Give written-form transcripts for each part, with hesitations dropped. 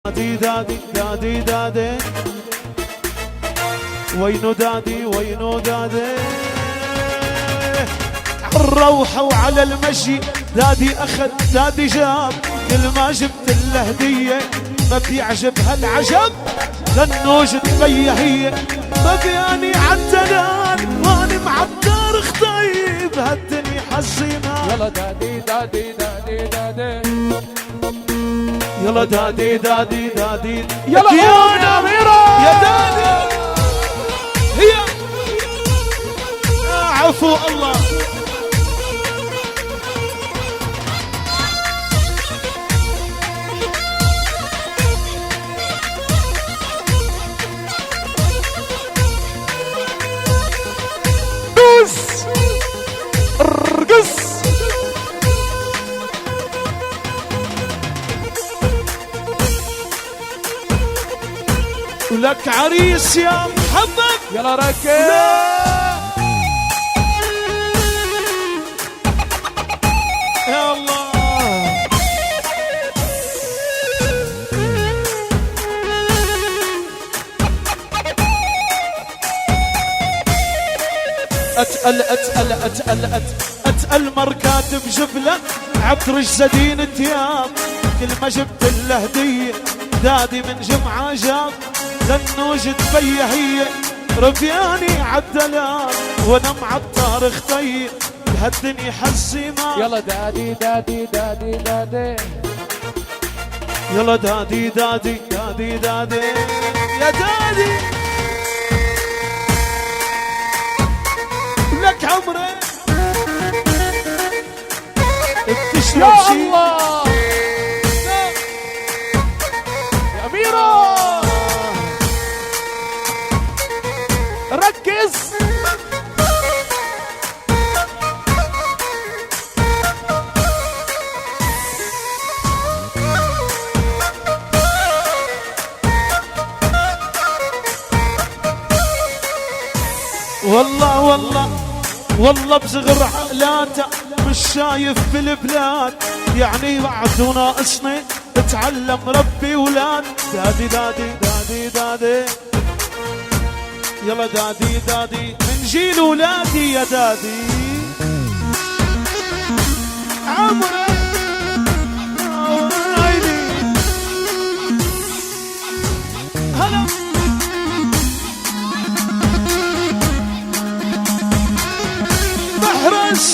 دادي دادي دادي دادي وينو دادي وينو دادي الروحة وعلى المشي دادي أخذ دادي جاب كل ما جبت له هدية ما بيعجبها العجب لأنه جتبي هي ما بياني عالدلال واني معالدار خطيب هالدنيا حزينة يلا دادي دادي دادي دادي يلا دادي دادي دادي يلا يا أميرة يا دادي هي عفو الله دوس ارقص ولك عريس يا محمد يلا ركز يا الله اتقل مركات بجبلة عطرش زدين تياب كل ما جبت له هدية دادي من جمعة جاب لأنه جتبي هي ربياني عالدلال وانا معطر خطي بهالدنيا حزيمة يلا دادي دادي دادي دادي يلا دادي دادي دادي دادي يا دادي لك عمري بتشرب يا شي الله يا أميرة ركز والله والله والله بصغر عقلاته مش شايف في البلاد يعني بعد ناقصني اتعلم ربي ولاد دادي دادي دادي دادي يلا دادي دادي من جيل ولادي يا دادي عمري عيني هلا محرز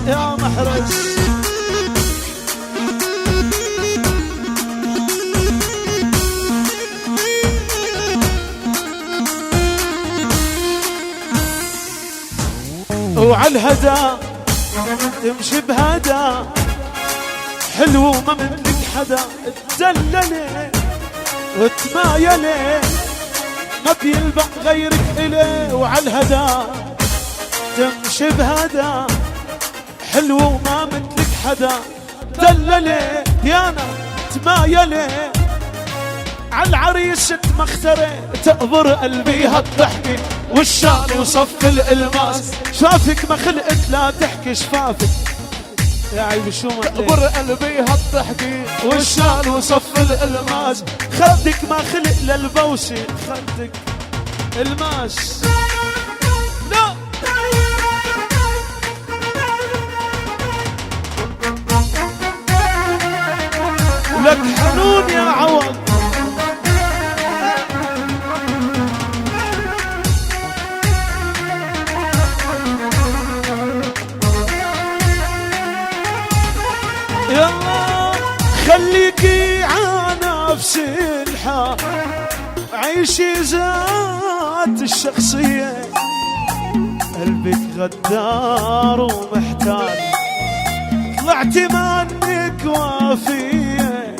يا محرز وعلى الهدى تمشي بهدى حلو وما مثلك حدا تدللي وتمايلي ما بيلبق غيرك إليه وعلى الهدى تمشي بهدى حلو وما مثلك حدا دللي يانا تمايلي عالعريس تمختري تقبر قلبي هالضحكي والشعر وصف الالماس شافك ما خلقت لا تحكي شفافك يا عيب شو ما تقبر قلبي هالضحكي والشعر وصف الالماس خدك ما خلق للبوسي خدك الماس لا لك حنون يا عوض يلا خليكي نفس الحال عيشي ذات الشخصية قلبك غدار ومحتال طلعتي منك وافية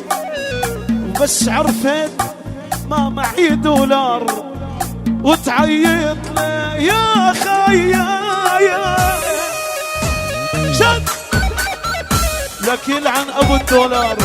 وبس عرفت ما معي دولار وتعيط لي يا خيا شد لك يلعن ابو الدولار